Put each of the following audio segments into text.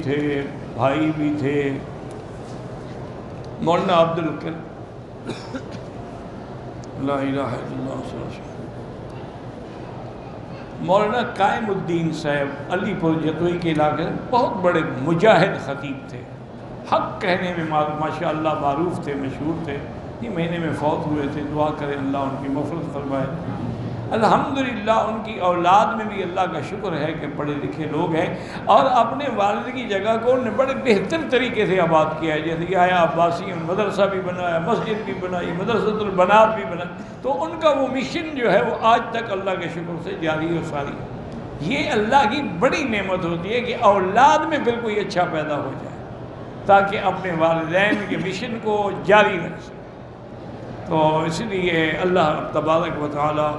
تھے، بھائی بھی تھے، مولانا عبد الکریم لا الہ الا اللہ صلی اللہ علیہ وسلم، مولانا قائم الدین صاحب علی پور جتوئی کے علاقے میں بہت بڑے مجاہد خطیب تھے، حق کہنے میں ماشاء اللہ معروف تھے، مشہور تھے، یہ مہینے میں فوت ہوئے تھے، دعا کریں اللہ ان کی مغفرت فرمائے۔ الحمدللہ ان کی اولاد میں بھی اللہ کا شکر ہے کہ پڑھے لکھے لوگ ہیں، اور اپنے والد کی جگہ کو انہوں نے بڑے بہتر طریقے سے آباد کیا ہے، جیسے کہ آیا عباسی میں مدرسہ بھی بنایا، مسجد بھی بنائی، مدرسۃ البنات بھی بنا، تو ان کا وہ مشن جو ہے وہ آج تک اللہ کے شکر سے جاری و ساری ہے۔ یہ اللہ کی بڑی نعمت ہوتی ہے کہ اولاد میں پھر کوئی اچھا پیدا ہو جائے تاکہ اپنے والدین کے مشن کو جاری رکھ سکے۔ تو اس لیے اللہ تبارک و تعالی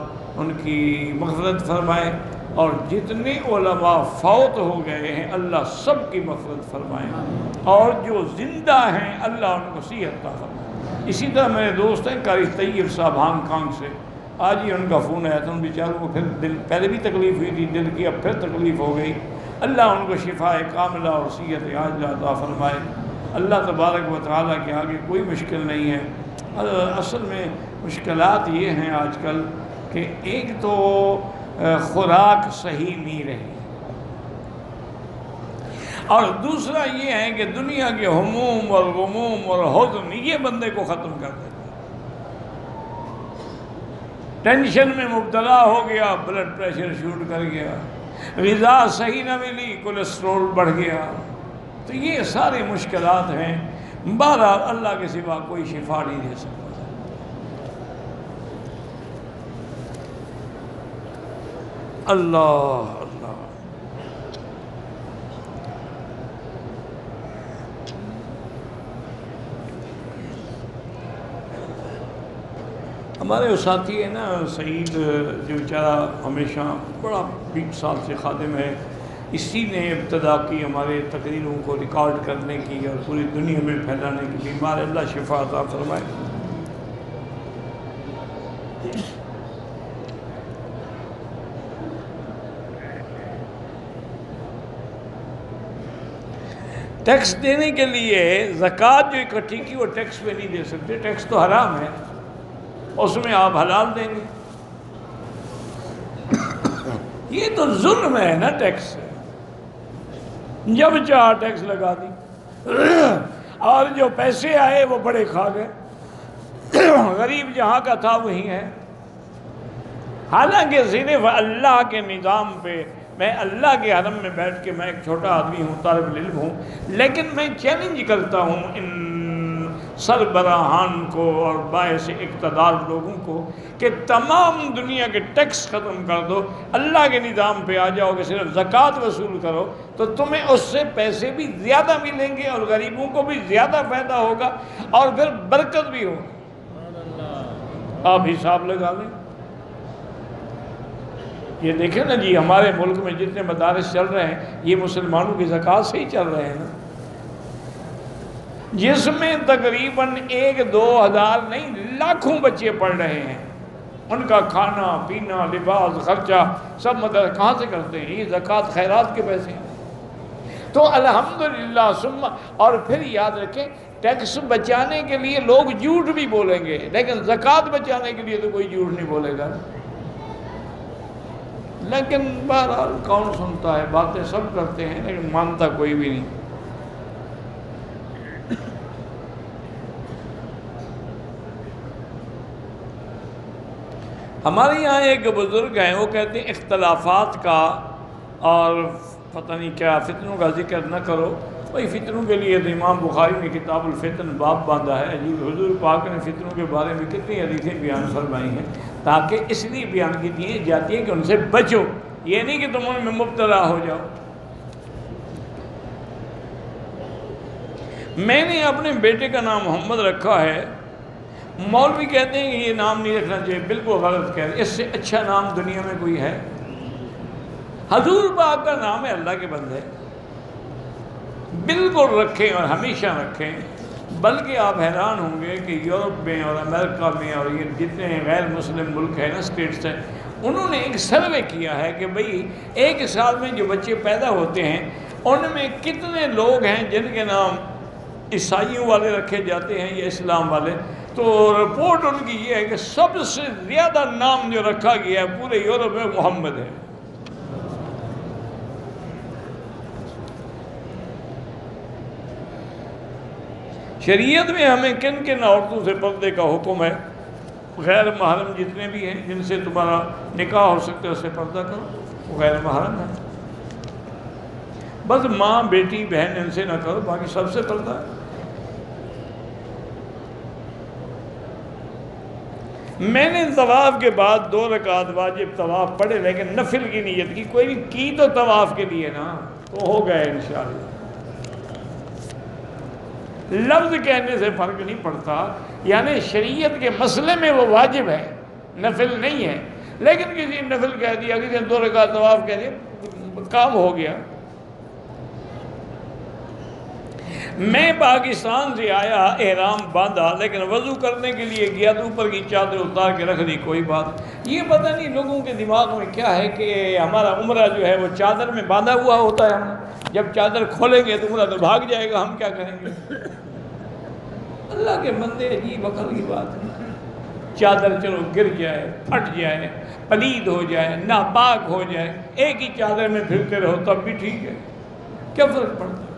ان کی مغفرت فرمائے، اور جتنے علماء فوت ہو گئے ہیں اللہ سب کی مغفرت فرمائے، اور جو زندہ ہیں اللہ ان کو صحت عطا فرمائے۔ اسی طرح میرے دوست ہیں قاری طیب صاحب ہانگ کانگ سے، آج ہی ان کا فون آیا تھا، ان بیچاروں کو پھر پہلے بھی تکلیف ہوئی تھی دل کی، اب پھر تکلیف ہو گئی، اللہ ان کو شفاء کاملہ اور صحت عاجلہ عطا فرمائے۔ اللہ تبارک و تعالیٰ کے آگے کوئی مشکل نہیں ہے۔ اصل میں مشکلات یہ ہیں آج کل کہ ایک تو خوراک صحیح نہیں رہی، اور دوسرا یہ ہے کہ دنیا کے ہموم اور غموم اور حزن یہ بندے کو ختم کر دیتا ہے۔ ٹینشن میں مبتلا ہو گیا، بلڈ پریشر شوٹ کر گیا، غذا صحیح نہ ملی، کولیسٹرول بڑھ گیا، تو یہ سارے مشکلات ہیں۔ بہرحال اللہ کے سوا کوئی شفا نہیں دے سکتا۔ اللہ اللہ ہمارے وہ ساتھی ہے نا سعید، جو بیچارہ ہمیشہ بڑا 20 سال سے خادم ہے، اسی نے ابتدا کی ہمارے تقریروں کو ریکارڈ کرنے کی اور پوری دنیا میں پھیلانے کی، بیمار اللہ شفا عطا فرمائے۔ ٹیکس دینے کے لیے زکوٰۃ جو اکٹھی کی وہ ٹیکس پہ نہیں دے سکتے، ٹیکس تو حرام ہے، اس میں آپ حلال دیں گے، یہ تو ظلم ہے نا۔ ٹیکس جب چاہا ٹیکس لگا دی، اور جو پیسے آئے وہ بڑے کھا گئے، غریب جہاں کا تھا وہیں ہے۔ حالانکہ صرف اللہ کے نظام پہ، میں اللہ کے حرم میں بیٹھ کے، میں ایک چھوٹا آدمی ہوں، طالب علم ہوں، لیکن میں چیلنج کرتا ہوں ان سربراہان کو اور باعث اقتدار لوگوں کو کہ تمام دنیا کے ٹیکس ختم کر دو، اللہ کے نظام پہ آ جاؤ کہ صرف زکوٰۃ وصول کرو، تو تمہیں اس سے پیسے بھی زیادہ ملیں گے اور غریبوں کو بھی زیادہ فائدہ ہوگا اور پھر برکت بھی ہوگی۔ آپ حساب لگا لیں۔ یہ دیکھیں نا جی، ہمارے ملک میں جتنے مدارس چل رہے ہیں یہ مسلمانوں کی زکوٰۃ سے ہی چل رہے ہیں نا، جس میں تقریباً 1-2 ہزار نہیں لاکھوں بچے پڑھ رہے ہیں، ان کا کھانا پینا لباس خرچہ سب مدرسہ کہاں سے کرتے ہیں؟ یہ زکوٰۃ خیرات کے پیسے ہیں۔ تو الحمدللہ ثم، اور پھر یاد رکھیں ٹیکس بچانے کے لیے لوگ جھوٹ بھی بولیں گے، لیکن زکوٰۃ بچانے کے لیے تو کوئی جھوٹ نہیں بولے گا۔ لیکن بہرحال کون سنتا ہے، باتیں سب کرتے ہیں لیکن مانتا کوئی بھی نہیں۔ ہمارے یہاں ایک بزرگ ہیں، وہ کہتے ہیں اختلافات کا اور پتہ نہیں کیا فتنوں کا ذکر نہ کرو۔ بھائی فتنوں کے لیے تو امام بخاری نے کتاب الفتن باب باندھا ہے جی، حضور پاک نے فتنوں کے بارے میں کتنی حدیثیں بیان فرمائی ہیں، تاکہ اس لیے بیان کی جاتی ہیں کہ ان سے بچو، یہ نہیں کہ تم ان میں مبتلا ہو جاؤ۔ میں نے اپنے بیٹے کا نام محمد رکھا ہے، مولوی کہتے ہیں کہ یہ نام نہیں رکھنا چاہیے، بالکل غلط کہہ رہے ہیں، اس سے اچھا نام دنیا میں کوئی ہے؟ حضور پاک کا نام ہے، اللہ کے بندے، بالکل رکھیں اور ہمیشہ رکھیں۔ بلکہ آپ حیران ہوں گے کہ یورپ میں اور امریکہ میں اور یہ جتنے غیر مسلم ملک ہیں نا، اسٹیٹس ہیں، انہوں نے ایک سروے کیا ہے کہ بھئی 1 سال میں جو بچے پیدا ہوتے ہیں ان میں کتنے لوگ ہیں جن کے نام عیسائیوں والے رکھے جاتے ہیں یا اسلام والے؟ تو رپورٹ ان کی یہ ہے کہ سب سے زیادہ نام جو رکھا گیا ہے پورے یورپ میں محمد ہے۔ شریعت میں ہمیں کن کن عورتوں سے پردے کا حکم ہے؟ غیر محرم جتنے بھی ہیں جن سے تمہارا نکاح ہو سکتا ہے اس سے پردہ کرو، وہ غیر محرم ہے۔ بس ماں بیٹی بہن ان سے نہ کرو، باقی سب سے پردہ ہے۔ میں نے طواف کے بعد 2 رکعت واجب طواف پڑھے، لیکن نفل کی نیت کی، کوئی نہیں کی تو طواف کے لیے نا، تو ہو گئے انشاءاللہ۔ لفظ کہنے سے فرق نہیں پڑتا، یعنی شریعت کے مسئلے میں وہ واجب ہے، نفل نہیں ہے، لیکن کسی نے نفل کہہ دیا، کسی نے 2 رکعت طواف کہہ دیا، کام ہو گیا۔ میں پاکستان سے آیا، احرام باندھا، لیکن وضو کرنے کے لیے گیا تو اوپر کی چادر اتار کے رکھ دی، کوئی بات۔ یہ پتہ نہیں لوگوں کے دماغ میں کیا ہے کہ ہمارا عمرہ جو ہے وہ چادر میں باندھا ہوا ہوتا ہے، ہم جب چادر کھولیں گے تو عمرہ تو بھاگ جائے گا، ہم کیا کریں گے؟ اللہ کے بندے، عجیب عقل کی بات ہے۔ چادر چلو گر جائے، پھٹ جائے، پلید ہو جائے، ناپاک ہو جائے، ایک ہی چادر میں پھرتے رہو تب بھی ٹھیک ہے، کیا فرق پڑتا ہے؟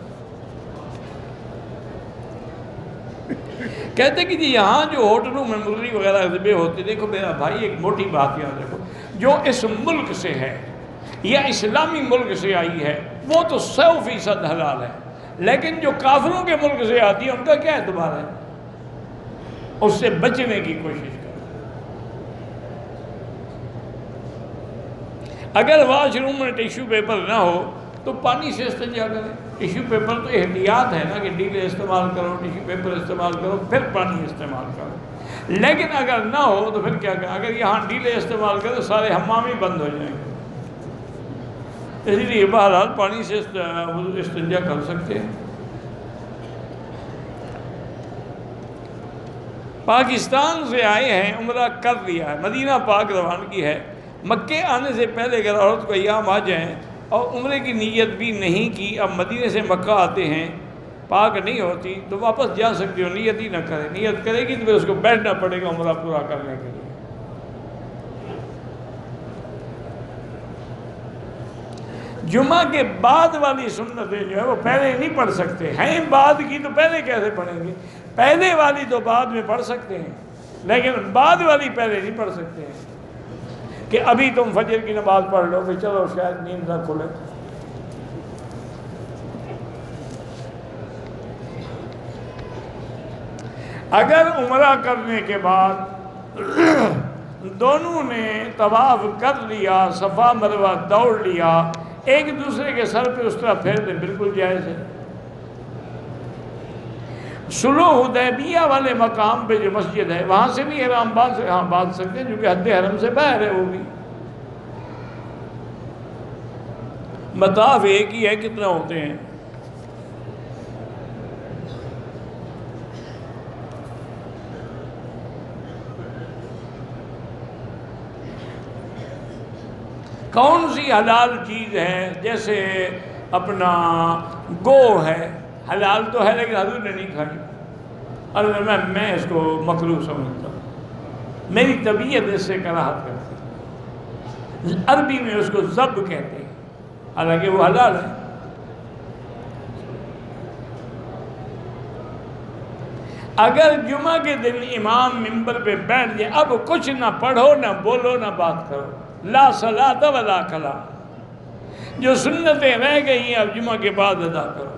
کہتے کہ جی یہاں جو ہوٹلوں میں مرغی وغیرہ ذبح ہوتی، دیکھو میرا بھائی ایک موٹی بات یاد رکھو، جو اس ملک سے ہے یا اسلامی ملک سے آئی ہے وہ تو 100% حلال ہے، لیکن جو کافروں کے ملک سے آتی ہے ان کا کیا اعتبار ہے؟ اس سے بچنے کی کوشش کریں۔ اگر واش روم میں ٹیشو پیپر نہ ہو تو پانی سے استنجا کریں۔ ٹیشو پیپر تو احتیاط ہے نا کہ ڈیلے استعمال کرو، ٹیشو پیپر استعمال کرو، پھر پانی استعمال کرو، لیکن اگر نہ ہو تو پھر کیا کریں؟ اگر یہاں ڈیلے استعمال کرو سارے حمام ہی بند ہو جائیں گے، اسی لیے بہرحال پانی سے استنجا کر سکتے ہیں۔ پاکستان سے آئے ہیں، عمرہ کر لیا ہے، مدینہ پاک روانگی ہے، مکے آنے سے پہلے اگر عورت کو ایام آ جائیں اور عمرے کی نیت بھی نہیں کی، اب مدینے سے مکہ آتے ہیں، پاک نہیں ہوتی تو واپس جا سکتی ہو، نیت ہی نہ کرے، نیت کرے گی تو پھر اس کو بیٹھنا پڑے گا عمرہ پورا کرنے کے لیے۔ جمعہ کے بعد والی سنتیں جو ہے وہ پہلے نہیں پڑھ سکتے ہیں، بعد کی تو پہلے کیسے پڑھیں گے؟ پہلے والی تو بعد میں پڑھ سکتے ہیں، لیکن بعد والی پہلے نہیں پڑھ سکتے ہیں کہ ابھی تم فجر کی نماز پڑھ لو پھر چلو شاید نیند نہ کھلے۔ اگر عمرہ کرنے کے بعد دونوں نے طواف کر لیا، صفا مروہ دوڑ لیا، ایک دوسرے کے سر پہ اس طرح پھیر دیں، بالکل جائز ہے۔ صلح حدیبیہ والے مقام پہ جو مسجد ہے وہاں سے بھی احرام باندھ سکتے ہیں، جو کہ حد حرم سے باہر ہے، وہ بھی مطاف ایک ہی ہے، کتنا ہوتے ہیں؟ کون سی حلال چیز ہے؟ جیسے اپنا گو ہے، حلال تو ہے لیکن حضور نے نہیں کھائی، اور میں اس کو مکروہ سمجھتا ہوں، میری طبیعت اس سے کراہت کرتی ہے۔ عربی میں اس کو ذب کہتے ہیں، حالانکہ وہ حلال ہے۔ اگر جمعہ کے دن امام منبر پہ بیٹھ جائے، اب کچھ نہ پڑھو، نہ بولو، نہ بات کرو، لا صلاۃ ولا کلام، جو سنتیں رہ گئی ہیں اب جمعہ کے بعد ادا کرو۔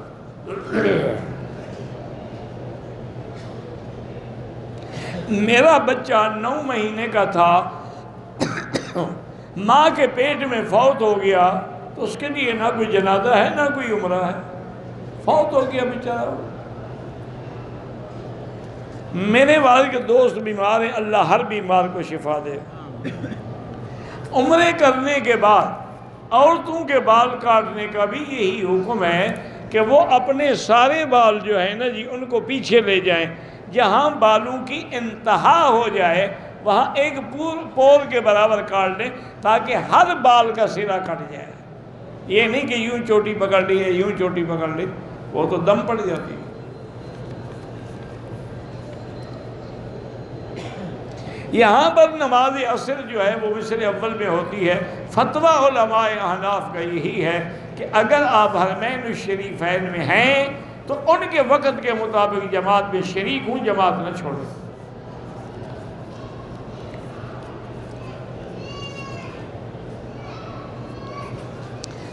میرا بچہ 9 مہینے کا تھا، ماں کے پیٹ میں فوت ہو گیا، تو اس کے لیے نہ کوئی جنازہ ہے نہ کوئی عمرہ ہے، فوت ہو گیا بیچارہ۔ میرے والد کے دوست بیمار ہیں، اللہ ہر بیمار کو شفا دے۔ عمرے کرنے کے بعد عورتوں کے بال کاٹنے کا بھی یہی حکم ہے کہ وہ اپنے سارے بال جو ہیں نا جی ان کو پیچھے لے جائیں، جہاں بالوں کی انتہا ہو جائے وہاں ایک پور کے برابر کاٹ لیں تاکہ ہر بال کا سرا کٹ جائے۔ یہ نہیں کہ یوں چوٹی پکڑ لی ہے یوں چوٹی پکڑ لی، وہ تو دم پڑ جاتی ہے۔ یہاں پر نماز عصر جو ہے وہ مصر اول میں ہوتی ہے۔ فتویٰ علماء احناف کا یہی ہے کہ اگر آپ حرمین الشریفین میں ہیں تو ان کے وقت کے مطابق جماعت میں شریک ہوں، جماعت نہ چھوڑیں۔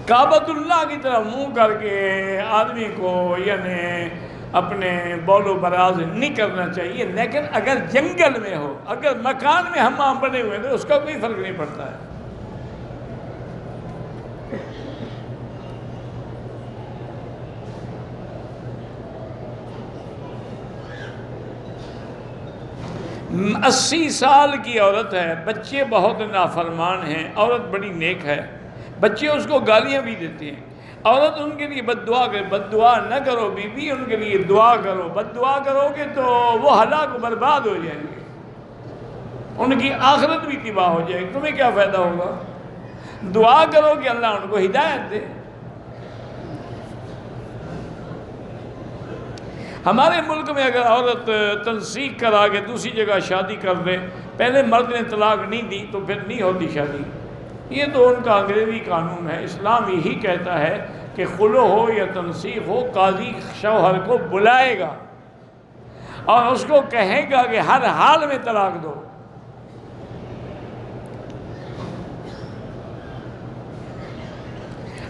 کعبۃ اللہ کی طرف منہ کر کے آدمی کو یعنی اپنے بول و براز نہیں کرنا چاہیے، لیکن اگر جنگل میں ہو، اگر مکان میں حمام بنے ہوئے تو اس کا کوئی فرق نہیں پڑتا ہے۔ اسی سال کی عورت ہے، بچے بہت نافرمان ہیں، عورت بڑی نیک ہے، بچے اس کو گالیاں بھی دیتے ہیں، عورت ان کے لیے بد دعا کرے۔ بد دعا نہ کرو بی بی، ان کے لیے دعا کرو۔ بد دعا کرو گے تو وہ ہلاک و برباد ہو جائیں گے، ان کی آخرت بھی تباہ ہو جائے گی، تمہیں کیا فائدہ ہوگا؟ دعا کرو کہ اللہ ان کو ہدایت دے۔ ہمارے ملک میں اگر عورت تنسیق کرا کے دوسری جگہ شادی کر دے، پہلے مرد نے طلاق نہیں دی تو پھر نہیں ہوتی شادی، یہ تو ان کا انگریزی قانون ہے۔ اسلام یہی کہتا ہے کہ خلو ہو یا تنسیق ہو، قاضی شوہر کو بلائے گا اور اس کو کہے گا کہ ہر حال میں طلاق دو۔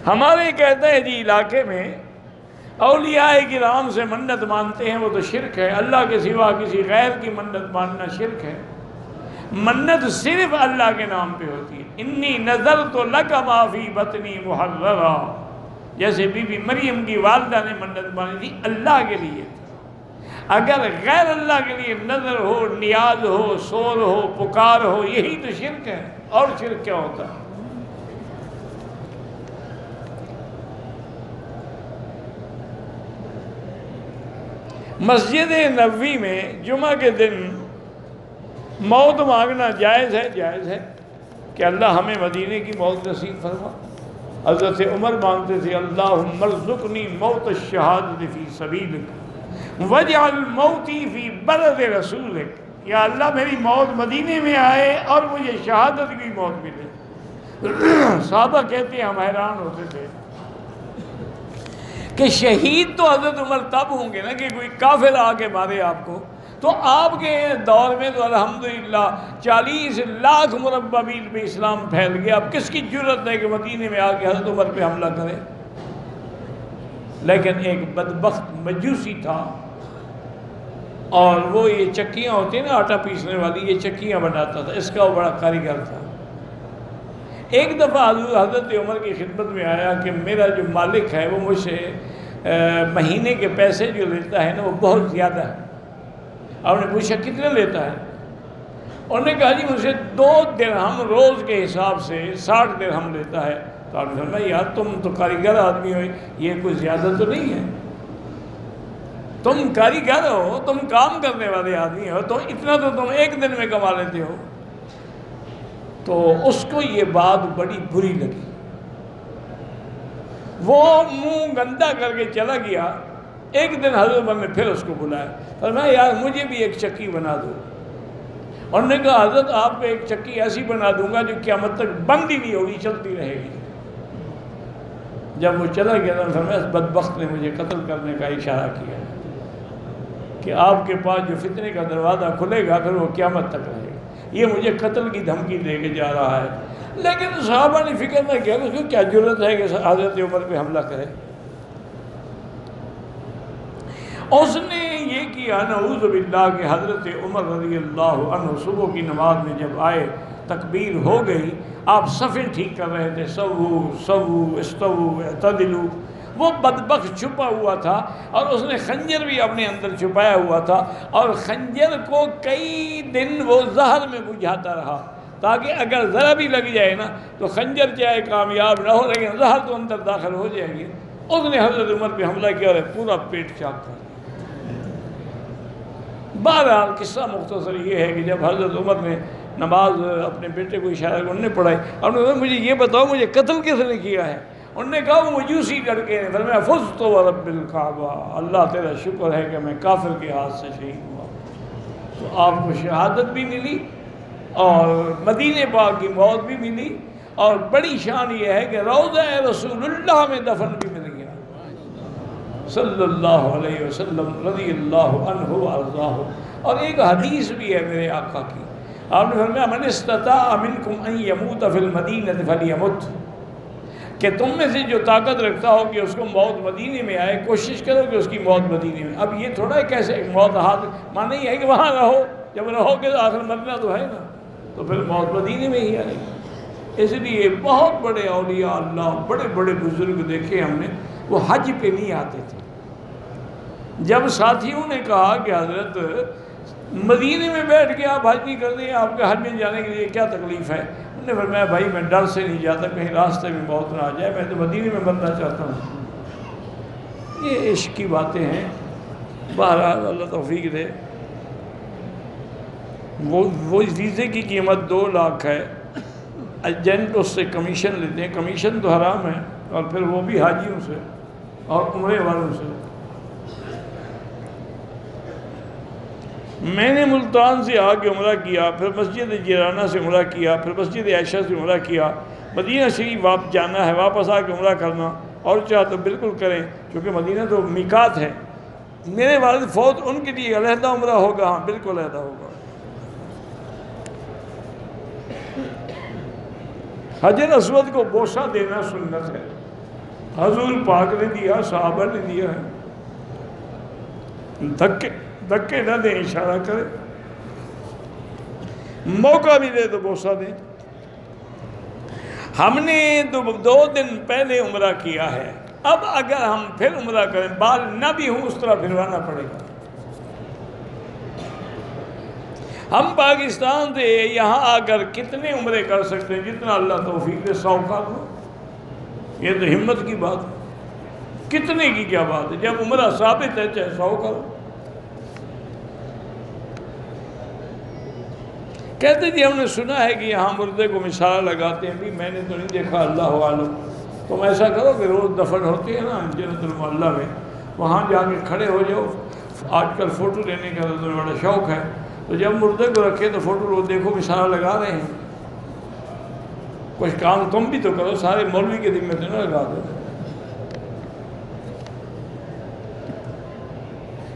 ہمارے کہتے ہیں جی علاقے میں اولیاء کرام سے منت مانتے ہیں، وہ تو شرک ہے۔ اللہ کے سوا کسی غیر کی منت ماننا شرک ہے۔ منت صرف اللہ کے نام پہ ہوتی ہے۔ انی نذرت لک ما فی بطنی محررا، جیسے بی بی مریم کی والدہ نے منت مانی تھی، اللہ کے لیے۔ اگر غیر اللہ کے لیے نظر ہو، نیاز ہو، سور ہو، پکار ہو، یہی تو شرک ہے، اور شرک کیا ہوتا ہے؟ مسجد نبوی میں جمعہ کے دن موت مانگنا جائز ہے؟ جائز ہے کہ اللہ ہمیں مدینے کی موت نصیب فرما۔ حضرت عمر مانگتے تھے اللہم ارزقنی موت الشہادت فی سبیلک واجعل موتی فی بلد رسولک، یا اللہ میری موت مدینے میں آئے اور مجھے شہادت کی موت ملے۔ صحابہ کہتے ہیں ہم حیران ہوتے تھے کہ شہید تو حضرت عمر تب ہوں گے نا کہ کوئی کافر آ کے مارے آپ کو، تو آپ کے دور میں تو الحمدللہ 40 لاکھ مربع میل پہ اسلام پھیل گیا، اب کس کی جرت ہے کہ مدینے میں آ کے حضرت عمر پہ حملہ کرے؟ لیکن ایک بدبخت مجوسی تھا، اور وہ یہ چکیاں ہوتی ہیں نا آٹا پیسنے والی، یہ چکیاں بناتا تھا، اس کا وہ بڑا کاریگر تھا۔ ایک دفعہ حضرت عمر کی خدمت میں آیا کہ میرا جو مالک ہے وہ مجھ سے مہینے کے پیسے جو لیتا ہے نا وہ بہت زیادہ ہے۔ آپ نے پوچھا کتنے لیتا ہے؟ انہوں نے کہا جی مجھ سے 2 درہم روز کے حساب سے 60 درہم لیتا ہے۔ تو آپ نے فرمایا یار تم تو کاریگر آدمی ہو، یہ کوئی زیادہ تو نہیں ہے، تم کاریگر ہو، تم کام کرنے والے آدمی ہو، تو اتنا تو تم ایک دن میں کما لیتے ہو۔ تو اس کو یہ بات بڑی بری لگی، وہ منہ گندا کر کے چلا گیا۔ ایک دن حضرت عمر نے پھر اس کو بلایا، فرمایا یار مجھے بھی ایک چکی بنا دو۔ انہوں نے کہا حضرت آپ کو ایک چکی ایسی بنا دوں گا جو قیامت تک بند ہی نہیں ہوگی، چلتی رہے گی۔ جب وہ چلا گیا تو فرمایا اس بدبخت نے مجھے قتل کرنے کا اشارہ کیا کہ آپ کے پاس جو فتنے کا دروازہ کھلے گا پھر وہ قیامت تک رہے گا، یہ مجھے قتل کی دھمکی دے کے جا رہا ہے۔ لیکن صحابہ نے فکر نہ کیا کہ اس کو کیا ضرورت ہے کہ حضرت عمر پہ حملہ کرے۔ اس نے یہ کیا نعوذ باللہ کہ حضرت عمر رضی اللہ عنہ صبح کی نماز میں جب آئے، تکبیر ہو گئی، آپ صفیں ٹھیک کر رہے تھے، سووا سووا استووا اعتدلوا، وہ بدبخت چھپا ہوا تھا اور اس نے خنجر بھی اپنے اندر چھپایا ہوا تھا، اور خنجر کو کئی دن وہ زہر میں بجھاتا رہا تاکہ اگر ذرا بھی لگ جائے نا تو خنجر چاہے کامیاب نہ ہو لیکن زہر تو اندر داخل ہو جائے گی۔ اس نے حضرت عمر پہ حملہ کیا اور پورا پیٹ چاک کر دیا۔ بہرحال قصہ مختصر یہ ہے کہ جب حضرت عمر نے نماز اپنے بیٹے کو اشارہ کرنے پڑھائی اور انہوں نے مجھے یہ بتاؤ مجھے قتل کس نے کیا ہے؟ انہوں نے کہا وہ مجوسی لڑکے نے، فرمایا فزت ورب الکعبہ، اللہ تیرا شکر ہے کہ میں کافر کے ہاتھ سے شہید ہوا۔ تو آپ کو شہادت بھی ملی اور مدینہ پاک کی موت بھی ملی، اور بڑی شان یہ ہے کہ روضہ رسول اللہ میں دفن بھی مل گیا صلی اللہ علیہ وسلم رضی اللہ عنہ وارضاہ۔ اور ایک حدیث بھی ہے میرے آقا کی، آپ نے فرمایا من استطاع منکم ان یموت فی المدینہ فلیمت، کہ تم میں سے جو طاقت رکھتا ہو کہ اس کو موت مدینے میں آئے، کوشش کرو کہ اس کی موت مدینے میں۔ اب یہ تھوڑا ہے کیسے موت ہاتھ، معنی یہ ہے کہ وہاں رہو، جب رہو گے تو آخر مرنا تو ہے نا، تو پھر موت مدینے میں ہی آئے گی۔ اس لیے بہت بڑے اولیاء اللہ، بڑے بڑے بزرگ دیکھے ہم نے، وہ حج پہ نہیں آتے تھے۔ جب ساتھیوں نے کہا کہ حضرت مدینے میں بیٹھ کے آپ حج نہیں کرتے ہیں، آپ کے حج میں جانے کے لیے کیا تکلیف ہے؟ انہوں نے فرمایا بھائی میں ڈر سے نہیں جاتا، کہیں راستے میں موت نہ آ جائے، میں تو مدینے میں مرنا چاہتا ہوں۔ یہ عشق کی باتیں ہیں، بہرحال اللہ توفیق دے۔ وہ ویزے کی قیمت 2 لاکھ ہے، ایجنٹ اس سے کمیشن لیتے ہیں، کمیشن تو حرام ہے، اور پھر وہ بھی حاجیوں سے اور عمرے والوں سے۔ میں نے ملتان سے آ کے عمرہ کیا، پھر مسجد جیرانہ سے عمرہ کیا، پھر مسجد عائشہ سے عمرہ کیا، مدینہ شریف جانا ہے، واپس آ کے عمرہ کرنا، اور چاہ تو بالکل کریں کیونکہ مدینہ تو میقات ہے۔ میرے والد فوت، ان کے لیے علیحدہ عمرہ ہوگا، ہاں بالکل علیحدہ ہوگا۔ حجر اسود کو بوسہ دینا سنت ہے، حضور پاک نے دیا، صحابہ نے دیا ہے، دھکے نہ دیں، اشارہ کریں، موقع بھی دے تو بوسہ دیں۔ ہم نے 2 دن پہلے عمرہ کیا ہے، اب اگر ہم پھر عمرہ کریں، بال نہ بھی ہوں اس طرح پھروانا پڑے گا۔ ہم پاکستان سے یہاں آ کر کتنے عمرے کر سکتے ہیں؟ جتنا اللہ توفیق دے، 100 کر لو، یہ تو ہمت کی بات ہے، کتنے کی کیا بات ہے، جب عمرہ ثابت ہے چاہے 100 کرو۔ کہتے جی ہم نے سنا ہے کہ یہاں مردے کو مثال لگاتے ہیں، بھی میں نے تو نہیں دیکھا، اللہ عالم۔ تم ایسا کرو کہ روز دفن ہوتی ہے نا جنت المعلا میں، وہاں جا کے کھڑے ہو جاؤ، آج کل فوٹو لینے کا تو تمہیں بڑا شوق ہے، تو جب مردے کو رکھے تو فوٹو رو دیکھو مثال لگا رہے ہیں، کچھ کام تم بھی تو کرو، سارے مولوی کے ذمہ تو نہ لگا دو۔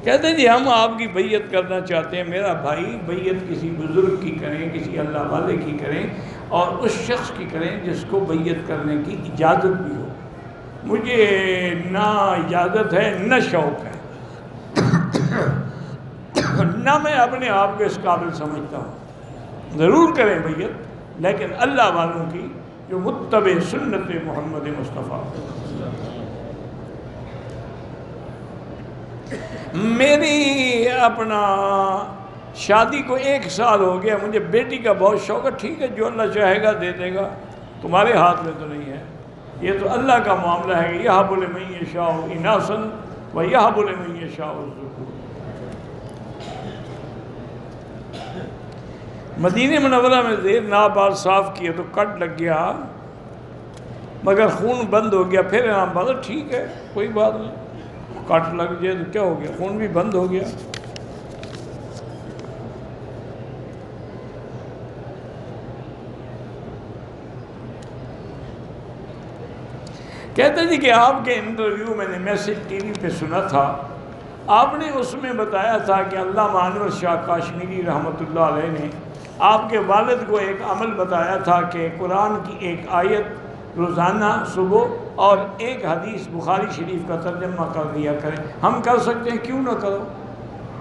کہتے ہیں جی ہم آپ کی بیعت کرنا چاہتے ہیں۔ میرا بھائی بیعت کسی بزرگ کی کریں، کسی اللہ والے کی کریں، اور اس شخص کی کریں جس کو بیعت کرنے کی اجازت بھی ہو۔ مجھے نہ اجازت ہے نہ شوق ہے، نہ میں اپنے آپ کو اس قابل سمجھتا ہوں۔ ضرور کریں بیعت، لیکن اللہ والوں کی جو متبع سنت محمد مصطفیٰ۔ میری اپنا شادی کو 1 سال ہو گیا، مجھے بیٹی کا بہت شوق ہے، ٹھیک ہے جو اللہ چاہے گا دے دے گا، تمہارے ہاتھ میں تو نہیں ہے، یہ تو اللہ کا معاملہ ہے کہ یہب لمن یشاء اناثا ویہب لمن یشاء الذکور۔ مدینہ منورہ میں زیر نابال صاف کیا تو کٹ لگ گیا، مگر خون بند ہو گیا، پھر ہم بات ٹھیک ہے کوئی بات نہیں، کٹ لگ جائے تو کیا ہو گیا، خون بھی بند ہو گیا۔ کہتے جی کہ آپ کے انٹرویو میں نے میسج ٹی وی پہ سنا تھا، آپ نے اس میں بتایا تھا کہ علامہ انور شاہ کاشمیری رحمۃ اللہ علیہ نے آپ کے والد کو ایک عمل بتایا تھا کہ قرآن کی ایک آیت روزانہ صبح اور ایک حدیث بخاری شریف کا ترجمہ کر دیا کریں۔ ہم کر سکتے ہیں، کیوں نہ کرو،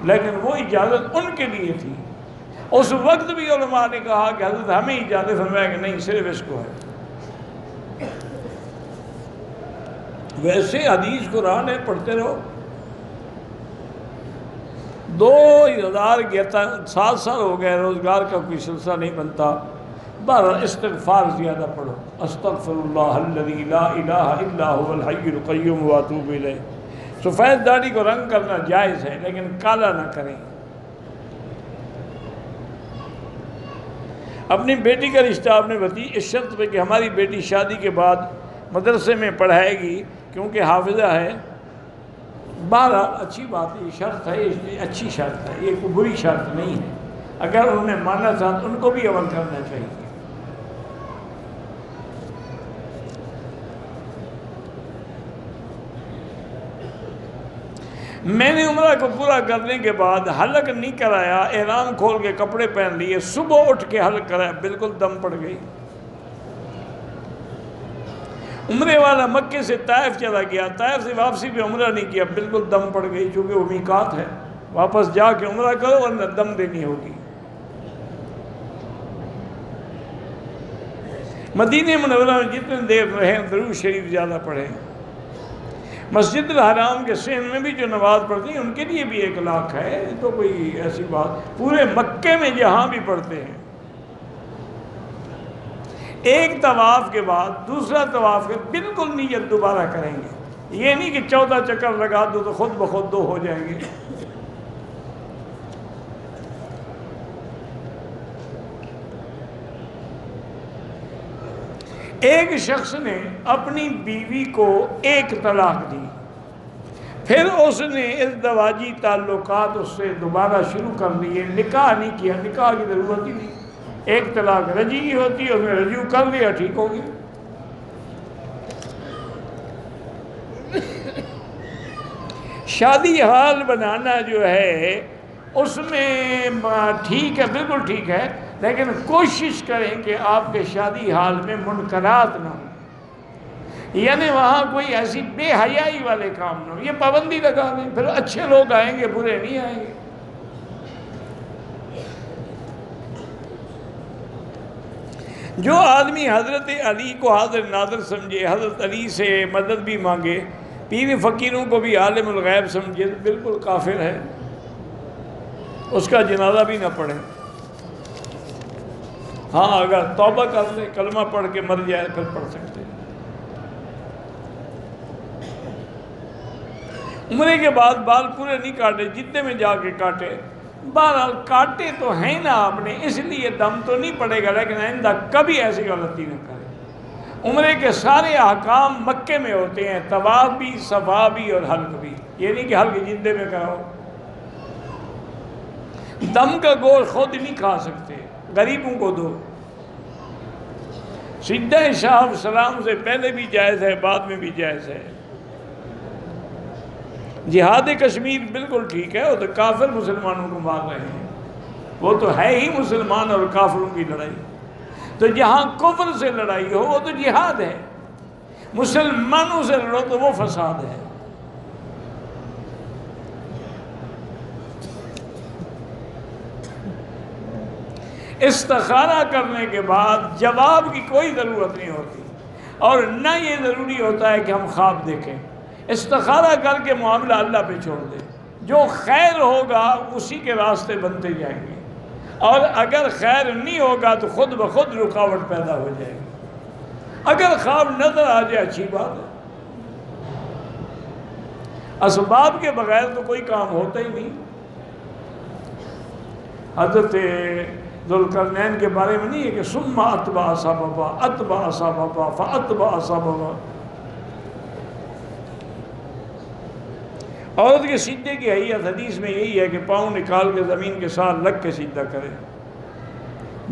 لیکن وہ اجازت ان کے لیے تھی۔ اس وقت بھی علماء نے کہا کہ حضرت ہمیں اجازت، فرمایا کہ نہیں صرف اس کو ہے۔ ویسے حدیث قرآن ہے، پڑھتے رہو۔ 2007 سال ہو گئے، روزگار کا کوئی سلسلہ نہیں بنتا، بہرحال استغفار زیادہ پڑھو، استغفر اللہ الذی لا الہ الا هو الحی القیوم واتوب الیہ۔ سفید داڑھی کو رنگ کرنا جائز ہے لیکن کالا نہ کریں۔ اپنی بیٹی کا رشتہ آپ نے بتائی اس شرط پہ کہ ہماری بیٹی شادی کے بعد مدرسے میں پڑھائے گی کیونکہ حافظہ ہے، بہرحال اچھی بات ہے، یہ شرط ہے، یہ اچھی شرط ہے، یہ کوئی بری شرط نہیں ہے، اگر انہوں نے مانا تھا تو ان کو بھی عمل کرنا چاہیے۔ میں نے عمرہ کو پورا کرنے کے بعد حلق نہیں کرایا، احرام کھول کے کپڑے پہن لیے، صبح اٹھ کے حلق کرایا، بالکل دم پڑ گئی۔ عمرے والا مکے سے طائف چلا گیا، طائف سے واپسی پہ عمرہ نہیں کیا، بالکل دم پڑ گئی، چونکہ وہ میقات ہے، واپس جا کے عمرہ کرو ورنہ دم دینی ہوگی۔ مدینہ منورہ میں جتنے دیر رہے درود شریف زیادہ پڑھیں۔ مسجد الحرام کے صحن میں بھی جو نماز پڑھتی ہیں ان کے لیے بھی 1 لاکھ ہے، یہ تو کوئی ایسی بات، پورے مکے میں جہاں بھی پڑھتے ہیں، ایک طواف کے بعد دوسرا طواف کے بالکل نیت دوبارہ کریں گے، یہ نہیں کہ 14 چکر لگا دو تو خود بخود 2 ہو جائیں گے۔ ایک شخص نے اپنی بیوی کو 1 طلاق دی، پھر اس نے ازدواجی تعلقات اس سے دوبارہ شروع کر لیے، نکاح نہیں کیا، نکاح کی ضرورت ہی نہیں، 1 طلاق رجعی ہوتی ہے، اس نے رجوع کر لیا، ٹھیک ہو گیا۔ شادی حال بنانا جو ہے اس میں ٹھیک ہے، بالکل ٹھیک ہے، لیکن کوشش کریں کہ آپ کے شادی حال میں منکرات نہ ہوں، یعنی وہاں کوئی ایسی بے حیائی والے کام نہ ہو، یہ پابندی لگا دیں، پھر اچھے لوگ آئیں گے، برے نہیں آئیں گے۔ جو آدمی حضرت علی کو حاضر ناظر سمجھے، حضرت علی سے مدد بھی مانگے، پیر فقیروں کو بھی عالم الغیب سمجھے، بالکل کافر ہے، اس کا جنازہ بھی نہ پڑھے۔ ہاں اگر توبہ کر لے، کلمہ پڑھ کے مر جائے پھر پڑھ سکتے۔ عمرے کے بعد بال پورے نہیں کاٹے، جتنے میں جا کے کاٹے، بہرحال کاٹے تو ہیں نا آپ نے، اس لیے دم تو نہیں پڑے گا، لیکن آئندہ کبھی ایسی غلطی نہ کرے۔ عمرے کے سارے احکام مکے میں ہوتے ہیں، طواف بھی، صفا بھی اور حلق بھی، یہ نہیں کہ حلق جدے میں کراؤ۔ دم کا گوشت خود نہیں کھا سکتے، غریبوں کو دو۔ سجدہ شاہ سلام سے پہلے بھی جائز ہے، بعد میں بھی جائز ہے۔ جہاد کشمیر بالکل ٹھیک ہے، وہ تو کافر مسلمانوں کو مار رہے ہیں، وہ تو ہے ہی مسلمان اور کافروں کی لڑائی، تو جہاں کفر سے لڑائی ہو وہ تو جہاد ہے، مسلمانوں سے لڑو تو وہ فساد ہے۔ استخارہ کرنے کے بعد جواب کی کوئی ضرورت نہیں ہوتی، اور نہ یہ ضروری ہوتا ہے کہ ہم خواب دیکھیں، استخارہ کر کے معاملہ اللہ پہ چھوڑ دیں، جو خیر ہوگا اسی کے راستے بنتے جائیں گے، اور اگر خیر نہیں ہوگا تو خود بخود رکاوٹ پیدا ہو جائے گی۔ اگر خواب نظر آ جائے اچھی بات ہے، اسباب کے بغیر تو کوئی کام ہوتا ہی نہیں۔ حضرت ذوالقرنین کے بارے میں نہیں ہے کہ ثم اتبع سببا اتبع سببا فاتبع سببا، عورت کے سجدے کی حیت حدیث میں یہی ہے کہ پاؤں نکال کے زمین کے ساتھ لگ کے سجدہ کرے۔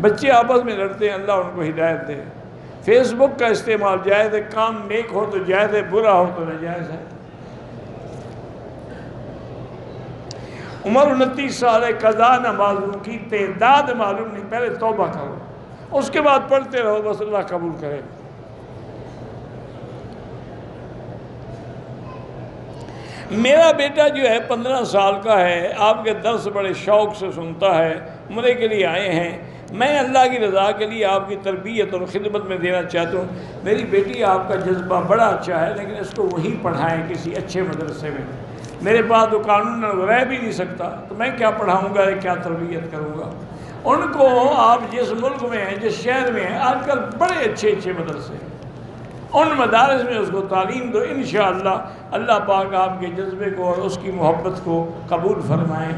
بچے آپس میں لڑتے ہیں، اللہ ان کو ہدایت دے۔ فیس بک کا استعمال جائز ہے، کام نیک ہو تو جائز ہے، برا ہو تو ناجائز ہے۔ عمر 29 سال ہے، قضا نہ معلوم کی، تعداد معلوم نہیں، پہلے توبہ کرو، اس کے بعد پڑھتے رہو، بس اللہ قبول کرے۔ میرا بیٹا جو ہے 15 سال کا ہے، آپ کے درس بڑے شوق سے سنتا ہے، عمرے کے لیے آئے ہیں، میں اللہ کی رضا کے لیے آپ کی تربیت اور خدمت میں دینا چاہتا ہوں۔ میری بیٹی آپ کا جذبہ بڑا اچھا ہے، لیکن اس کو وہیں پڑھائیں کسی اچھے مدرسے میں، میرے پاس تو قانون رہ بھی نہیں سکتا، تو میں کیا پڑھاؤں گا، کیا تربیت کروں گا۔ ان کو آپ جس ملک میں ہیں، جس شہر میں ہیں، آج کل بڑے اچھے اچھے مدرسے ہیں، ان مدارس میں اس کو تعلیم دو، انشاءاللہ اللہ پاک آپ کے جذبے کو اور اس کی محبت کو قبول فرمائیں۔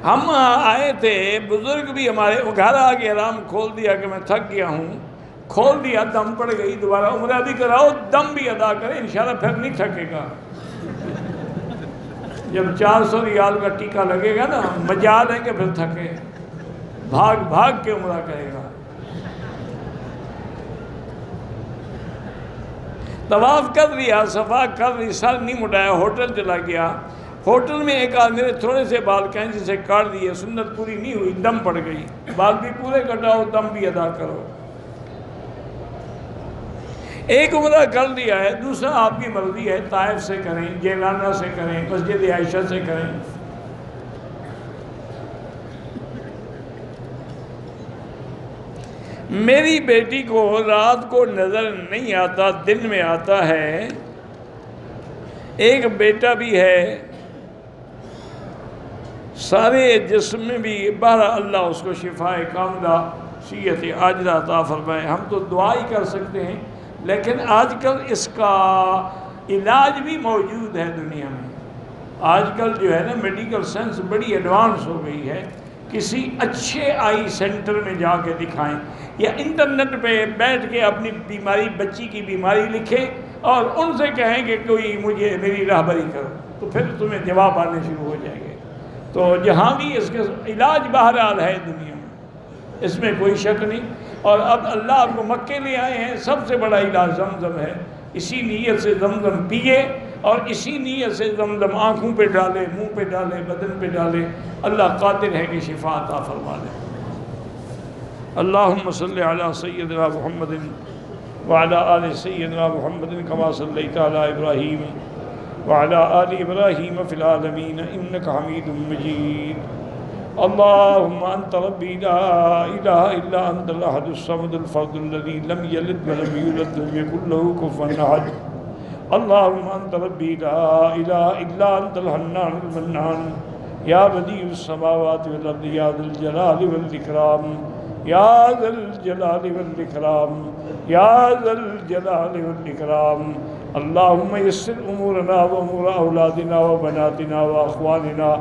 ہم آئے تھے، بزرگ بھی ہمارے، گھر آ کے آرام کھول دیا کہ میں تھک گیا ہوں، کھول دیا، دم پڑ گئی، دوبارہ عمرہ بھی کراؤ، دم بھی ادا کرے، انشاءاللہ پھر نہیں تھکے گا۔ جب 400 ریال کا ٹیکہ لگے گا نا، مجا لیں گے پھر تھکے، بھاگ بھاگ کے عمرہ کرے گا۔ طواف کر لیا، صفا کر لی، سر نہیں مڑایا، ہوٹل چلا گیا۔ ہوٹل میں ایک آدمی نے تھوڑے سے بال کینچی سے کاٹ دیے، سنت پوری نہیں ہوئی، دم پڑ گئی، بال بھی پورے کٹاؤ، دم بھی ادا کرو۔ ایک عمرہ کر لیا ہے، دوسرا آپ کی مرضی ہے، طائف سے کریں، جیلانہ سے کریں، مسجد عائشہ سے کریں۔ میری بیٹی کو رات کو نظر نہیں آتا، دن میں آتا ہے، ایک بیٹا بھی ہے، سارے جسم میں بھی، بہرحال اللہ اس کو شفاء کاملہ صحت عاجلہ عطا فرمائے۔ ہم تو دعا ہی کر سکتے ہیں، لیکن آج کل اس کا علاج بھی موجود ہے دنیا میں۔ آج کل جو ہے نا میڈیکل سائنس بڑی ایڈوانس ہو گئی ہے، کسی اچھے آئی سینٹر میں جا کے دکھائیں، یا انٹرنیٹ پہ بیٹھ کے اپنی بیماری، بچی کی بیماری لکھیں اور ان سے کہیں کہ کوئی مجھے میری راہبری کرو، تو پھر تمہیں جواب آنے شروع ہو جائیں گے۔ تو جہاں بھی اس کے علاج بہرحال ہے دنیا میں، اس میں کوئی شک نہیں۔ اور اب اللہ آپ کو مکے لے آئے ہیں، سب سے بڑا علاج زمزم ہے، اسی نیت سے زمزم پیے اور اسی نیت سے زمزم آنکھوں پہ ڈالے، منہ پہ ڈالے، بدن پہ ڈالے، اللہ قادر ہے کہ شفا عطا فرما دے۔ اللہم صلی علی سیدنا محمد وعلی آل سیدنا محمد کما صلیت علی ابراہیم وعلی آل ابراہیم فی العالمین انک حمید مجید۔ اللہم انت ربی لا الہ الا انت الاحد الصمد الفرد الذی لم یلد ولم یولد ولم یکن لہ کفوا احد۔ اللہم انت ربی لا الہ الا انت الحنان المنان یا بدیع السماوات والارض یا ذا الجلال والاکرام یا ذا الجلال والاکرام یا ذا الجلال والاکرام۔ اللہم یسر امورنا و امور اولادنا و بناتنا و اخواننا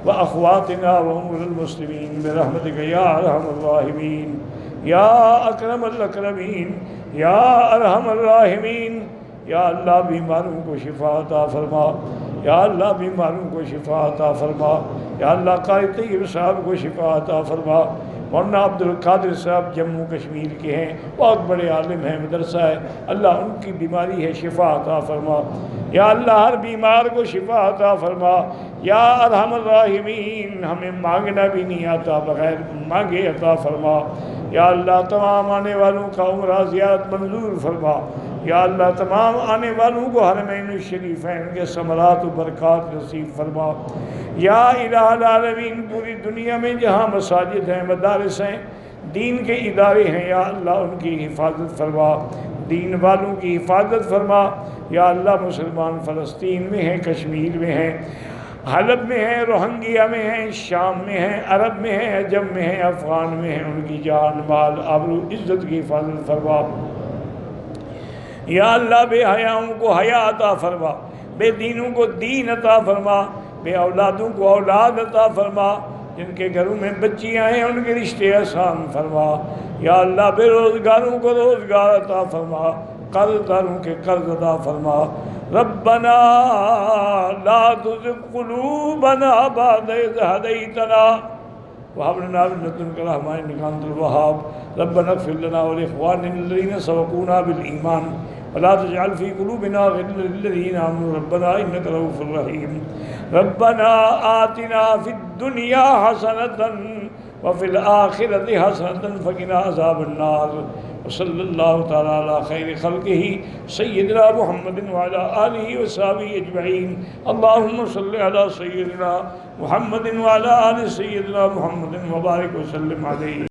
و اخواتنا و امور المسلمین برحمتک یا ارحم الراحمین یا اکرم الاکرمین یا ارحم الراحمین۔ یا اللہ بیماروں کو شفا عطا فرما، یا اللہ بیماروں کو شفا عطا فرما، یا اللہ قاری طیب صاحب کو شفا عطا فرما۔ مولانا عبد القادر صاحب جموں کشمیر کے ہیں، بہت بڑے عالم ہیں، مدرسہ ہے، اللہ ان کی بیماری ہے شفا عطا فرما۔ یا اللہ ہر بیمار کو شفا عطا فرما، یا ارحم الراحمین۔ ہمیں مانگنا بھی نہیں آتا، بغیر مانگے عطا فرما۔ یا اللہ تمام آنے والوں کا عمرہ زیارت منظور فرما۔ یا اللہ تمام آنے والوں کو حرمین الشریفین کے ثمرات و برکات نصیب فرما۔ یا الہ العالمین پوری دنیا میں جہاں مساجد ہیں، مدارس ہیں، دین کے ادارے ہیں، یا اللہ ان کی حفاظت فرما، دین والوں کی حفاظت فرما۔ یا اللہ مسلمان فلسطین میں ہیں، کشمیر میں ہیں، حلب میں ہیں، روہنگیا میں ہیں، شام میں ہیں، عرب میں ہیں، عجم میں ہیں، افغان میں ہیں، ان کی جان مال آبرو عزت کی حفاظت فرما۔ یا اللہ بے حیاؤں کو حیا عطا فرما، بے دینوں کو دین عطا فرما، بے اولادوں کو اولاد عطا فرما، جن کے گھروں میں بچیاں ہیں ان کے رشتے آسان فرما۔ یا اللہ بے روزگاروں کو روزگار عطا فرما، قرض داروں کے قرض عطا فرما۔ ربنا لا تزغ قلوبنا بعد إذ هديتنا وهب لنا من لدنك رحمة إنك أنت الوهاب۔ ربنا اغفر لنا ولإخواننا الذين سبقونا بالإيمان ولا تجعل في قلوبنا غلا للذين آمنوا ربنا إنك رؤوف رحيم۔ ربنا آتنا في الدنيا حسنة وفي الآخرة حسنة وقنا عذاب النار۔ وصلی اللہ تعالیٰ علی خیر خلقہ سیدنا محمد وعلی آلہ وصحبہ اجمعین۔ اللہم صلی علی سیدنا محمد وعلی آل سیدنا محمد وبارک وسلم علیہ۔